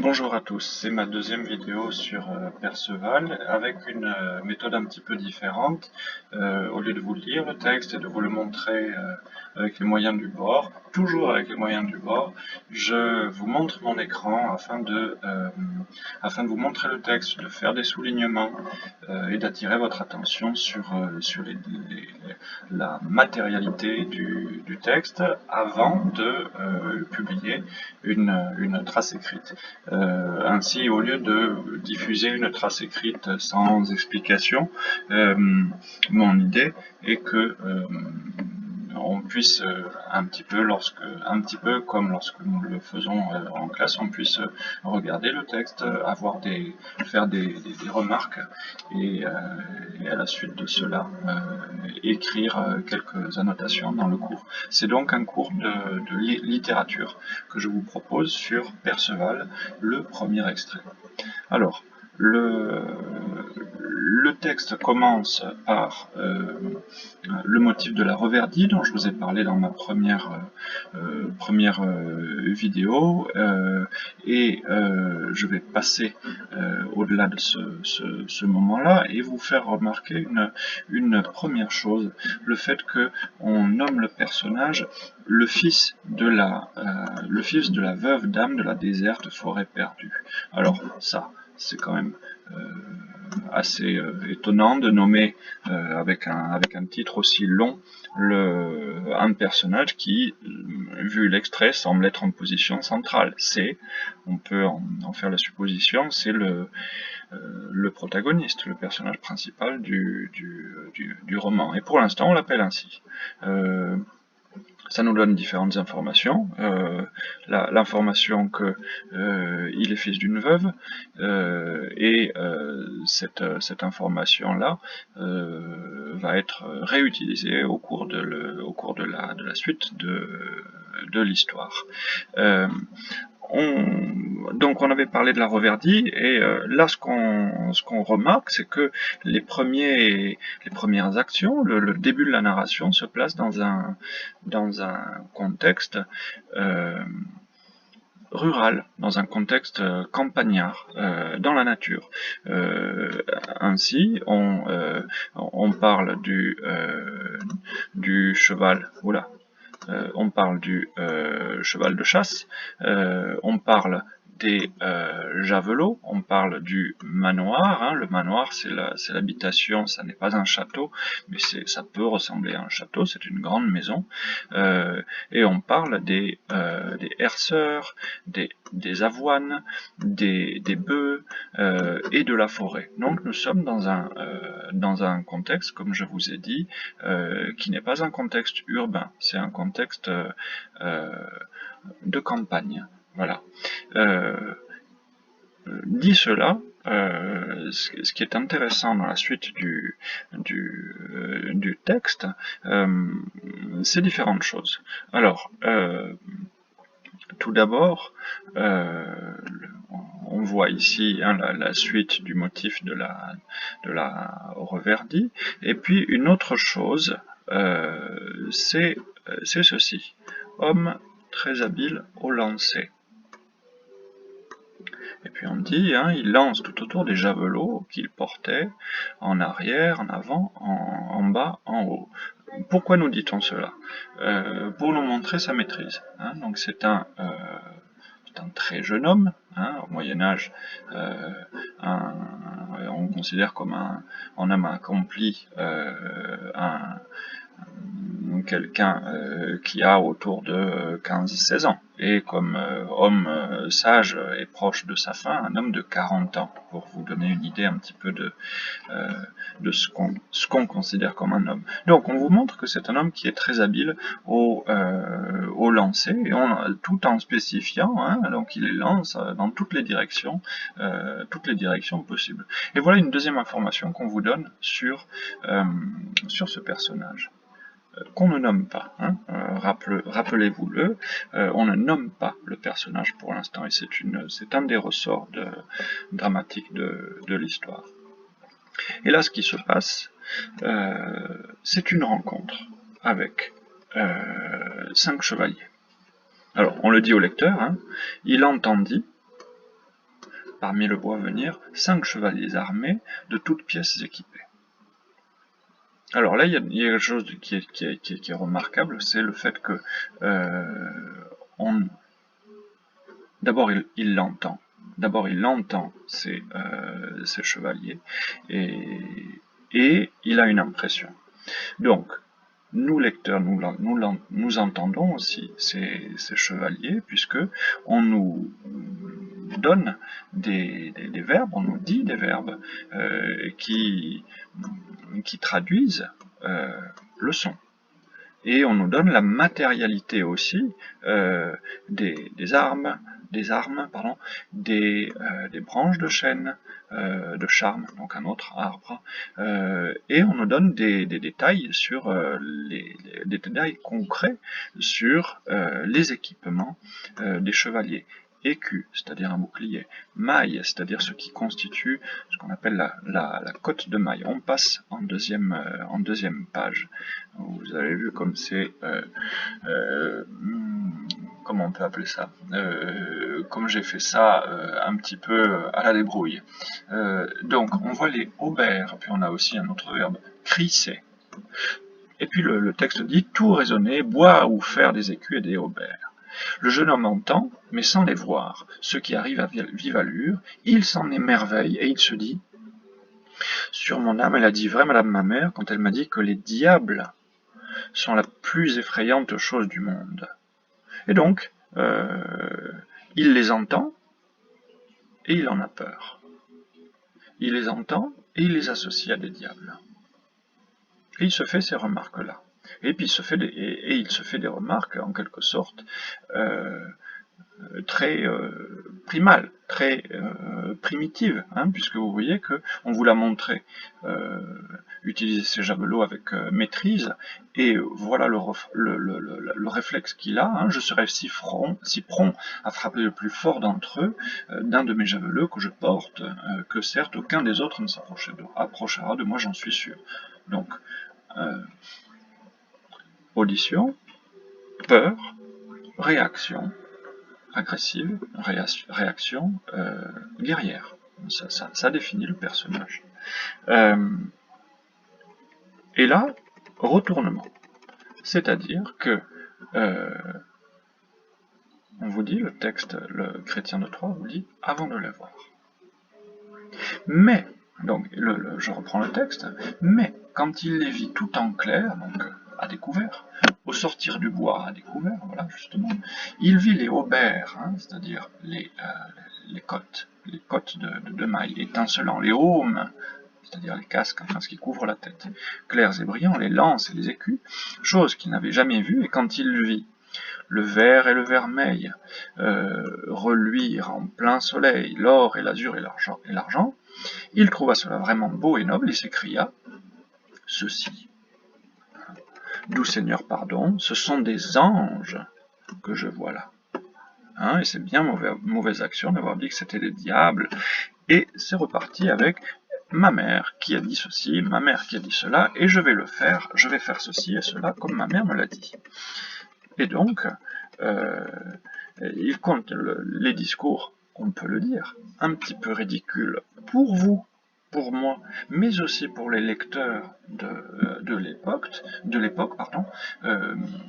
Bonjour à tous, c'est ma deuxième vidéo sur Perceval avec une méthode un petit peu différente. Au lieu de vous lire le texte et de vous le montrer avec les moyens du bord, toujours avec les moyens du bord, je vous montre mon écran afin de vous montrer le texte, de faire des soulignements et d'attirer votre attention sur la matérialité du texte avant de publier une trace écrite. Ainsi, au lieu de diffuser une trace écrite sans explication, mon idée est que on puisse un petit peu comme lorsque nous le faisons en classe, on puisse regarder le texte, faire des remarques et à la suite de cela écrire quelques annotations dans le cours. C'est donc un cours de littérature que je vous propose sur Perceval, le premier extrait. Alors, le texte commence par le motif de la reverdie dont je vous ai parlé dans ma première vidéo et je vais passer au-delà de ce moment-là et vous faire remarquer une première chose, le fait qu'on nomme le personnage le fils de la veuve dame de la déserte forêt perdue. Alors ça, c'est quand même assez étonnant de nommer avec un titre aussi long un personnage qui, vu l'extrait, semble être en position centrale. On peut en faire la supposition, c'est le protagoniste, le personnage principal du roman. Et pour l'instant, on l'appelle ainsi. Ça nous donne différentes informations. L'information qu'il est fils d'une veuve, cette information-là va être réutilisée au cours de la suite de l'histoire. Donc on avait parlé de la reverdie et là ce qu'on remarque, c'est que les premières actions, le début de la narration se place dans un contexte rural, dans un contexte campagnard, dans la nature. Ainsi, on parle du cheval. Oula. On parle du cheval de chasse, on parle des javelots, on parle du manoir, hein. Le manoir c'est l'habitation, ça n'est pas un château, mais ça peut ressembler à un château, c'est une grande maison, et on parle des herscheurs, des avoines, des bœufs et de la forêt. Donc nous sommes dans un contexte, comme je vous ai dit, qui n'est pas un contexte urbain, c'est un contexte de campagne. Voilà. Dit cela, ce qui est intéressant dans la suite du texte, c'est différentes choses. Alors, tout d'abord, on voit ici la suite du motif de la reverdie, et puis une autre chose, c'est ceci. Homme très habile au lancer. Et puis on dit, il lance tout autour des javelots qu'il portait, en arrière, en avant, en bas, en haut. Pourquoi nous dit-on cela? Pour nous montrer sa maîtrise. Donc c'est un très jeune homme, au Moyen-Âge, on considère comme un homme accompli, quelqu'un qui a autour de 15-16 ans, et comme homme sage et proche de sa fin, un homme de 40 ans, pour vous donner une idée un petit peu de ce qu'on considère comme un homme. Donc on vous montre que c'est un homme qui est très habile au lancer, et tout en spécifiant, donc il les lance dans toutes les directions possibles. Et voilà une deuxième information qu'on vous donne sur ce personnage. Qu'on ne nomme pas. Rappelez-vous-le, on ne nomme pas le personnage pour l'instant, et c'est un des ressorts dramatiques de l'histoire. Et là, ce qui se passe, c'est une rencontre avec 5 chevaliers. Alors, on le dit au lecteur, il entendit parmi le bois venir 5 chevaliers armés de toutes pièces équipées. Alors là, il y a quelque chose qui est remarquable, c'est le fait que d'abord il l'entend. D'abord il entend ces chevaliers et il a une impression. Donc, nous lecteurs, nous entendons aussi ces chevaliers, puisque on nous donne des verbes, on nous dit des verbes qui traduisent le son. Et on nous donne la matérialité aussi des armes, des branches de chêne, de charme, donc un autre arbre, et on nous donne des détails sur des détails concrets sur les équipements des chevaliers. Écu, c'est-à-dire un bouclier, maille, c'est-à-dire ce qui constitue ce qu'on appelle la cotte de maille. On passe en deuxième page. Vous avez vu comme c'est, comment on peut appeler ça, comme j'ai fait ça un petit peu à la débrouille. Donc on voit les haubers, puis on a aussi un autre verbe, crisser. Et puis le texte dit tout raisonner, boire ou faire des écus et des haubers. Le jeune homme entend, mais sans les voir, ce qui arrive à vive allure, il s'en émerveille et il se dit « Sur mon âme, elle a dit vrai madame ma mère quand elle m'a dit que les diables sont la plus effrayante chose du monde. » Et donc, il les entend et il en a peur. Il les entend et il les associe à des diables. Et il se fait ces remarques-là. Et puis il se fait des remarques en quelque sorte très primales, très primitives, hein, puisque vous voyez que on vous l'a montré utiliser ses javelots avec maîtrise, et voilà le réflexe qu'il a, hein, je serai si prompt à frapper le plus fort d'entre eux d'un de mes javelots que je porte, que certes aucun des autres ne s'approchera de moi, j'en suis sûr. Donc, audition, peur, réaction agressive, réaction guerrière. Ça définit le personnage. Et là, retournement. C'est-à-dire que on vous dit, le texte, le Chrétien de Troyes vous dit avant de les voir. Mais, donc je reprends le texte, mais quand il les vit tout en clair, donc à découvert, au sortir du bois à découvert, voilà justement, il vit les haubers, hein, c'est-à-dire les cottes de mailles étincelants, les aumes, c'est-à-dire les casques, enfin ce qui couvre la tête, clairs et brillants, les lances et les écus, chose qu'il n'avait jamais vue, et quand il vit le vert et le vermeil reluire en plein soleil, l'or et l'azur et l'argent, il trouva cela vraiment beau et noble, et s'écria « Ceci, doux Seigneur, pardon, ce sont des anges que je vois là. » Hein, et c'est bien mauvaise action d'avoir dit que c'était des diables, et c'est reparti avec ma mère qui a dit ceci, ma mère qui a dit cela, et je vais faire ceci et cela comme ma mère me l'a dit. Et donc, il compte les discours, on peut le dire, un petit peu ridicules pour vous, pour moi, mais aussi pour les lecteurs de l'époque,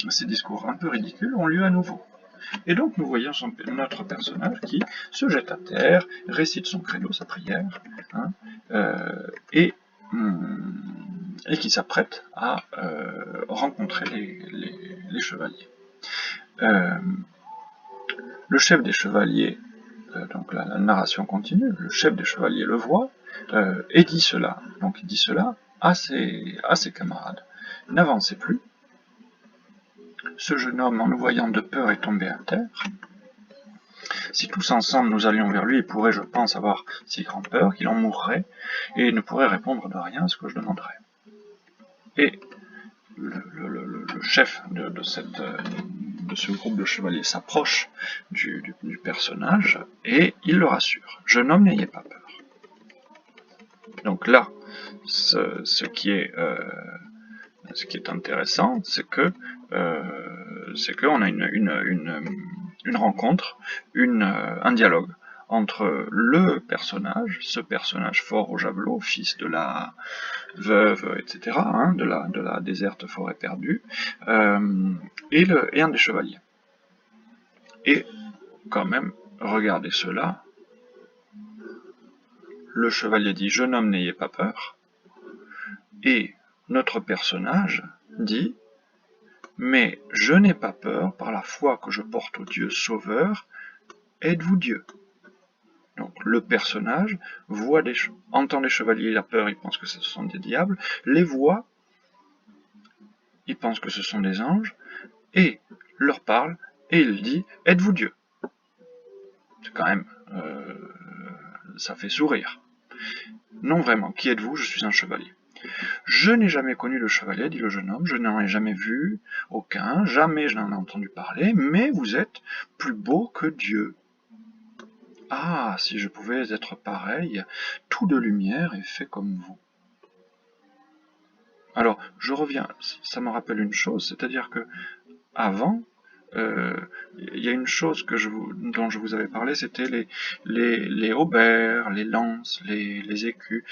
ces discours un peu ridicules ont lieu à nouveau. Et donc nous voyons notre personnage qui se jette à terre, récite son credo, sa prière, hein, et qui s'apprête à rencontrer les chevaliers. Le chef des chevaliers, donc la narration continue, le chef des chevaliers le voit, et dit cela. Donc il dit cela à ses camarades. N'avancez plus. Ce jeune homme, en nous voyant de peur, est tombé à terre. Si tous ensemble nous allions vers lui, il pourrait, je pense, avoir si grand peur qu'il en mourrait, et ne pourrait répondre de rien à ce que je demanderais. Et le chef de ce groupe de chevaliers s'approche du personnage, et il le rassure. « Jeune homme, n'ayez pas peur. » Donc là, ce qui est intéressant, c'est que on a une rencontre, un dialogue entre le personnage, ce personnage fort au javelot, fils de la veuve, etc., hein, de la déserte forêt perdue, et un des chevaliers. Et quand même, regardez cela. Le chevalier dit « Jeune homme, n'ayez pas peur ». Et notre personnage dit « Mais je n'ai pas peur par la foi que je porte au Dieu sauveur, êtes-vous Dieu ?» Donc le personnage entend les chevaliers, il a peur, il pense que ce sont des diables, les voit, il pense que ce sont des anges, et leur parle, et il dit « Êtes-vous Dieu ?» C'est quand même... ça fait sourire. Non vraiment, qui êtes-vous? Je suis un chevalier. Je n'ai jamais connu le chevalier, dit le jeune homme, je n'en ai jamais vu aucun, jamais je n'en ai entendu parler, mais vous êtes plus beau que Dieu. Ah, si je pouvais être pareil, tout de lumière et fait comme vous. Alors, je reviens, ça me rappelle une chose, c'est-à-dire que avant, il y a une chose dont je vous avais parlé, c'était les haubers, les lances, les écus,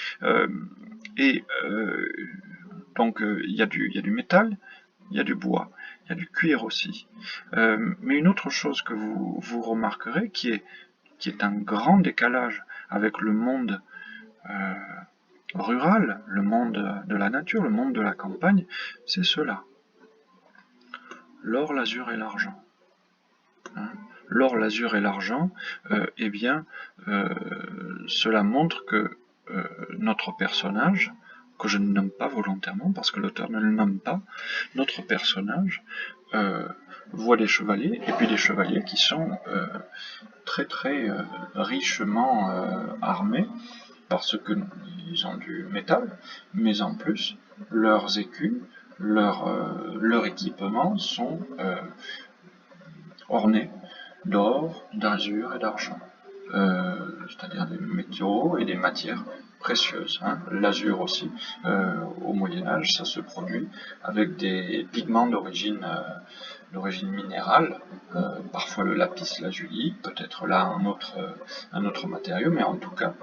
donc il y a du métal, il y a du bois, il y a du cuir aussi. Mais une autre chose que vous remarquerez, qui est un grand décalage avec le monde rural, le monde de la nature, le monde de la campagne, c'est cela. L'or, l'azur et l'argent. Hein, l'or, l'azur et l'argent, eh bien, cela montre que notre personnage, que je ne nomme pas volontairement, parce que l'auteur ne le nomme pas, notre personnage voit des chevaliers, et puis des chevaliers qui sont très très richement armés, parce qu'ils ont du métal, mais en plus, leurs écus, leur équipement sont ornés d'or, d'azur et d'argent, c'est-à-dire des métaux et des matières précieuses. Hein. L'azur aussi, au Moyen-Âge, ça se produit avec des pigments d'origine minérale, parfois le lapis lazuli, peut-être là un autre matériau, mais en tout cas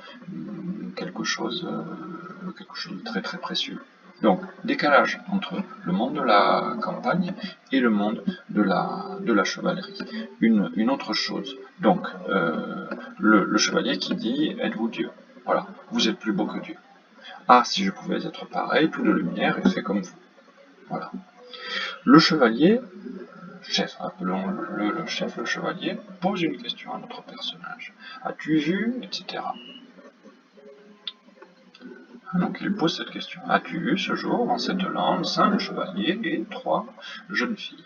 quelque chose de très très précieux. Donc, décalage entre le monde de la campagne et le monde de la chevalerie. Une autre chose, donc, le chevalier qui dit « Êtes-vous Dieu ?» Voilà, vous êtes plus beau que Dieu. Ah, si je pouvais être pareil, tout de lumière et fait comme vous. Voilà. Le chevalier, chef, appelons-le le chef, le chevalier, pose une question à notre personnage. As-tu vu, etc. Donc il pose cette question. As-tu vu ce jour, dans cette lande, 5 chevaliers et 3 jeunes filles?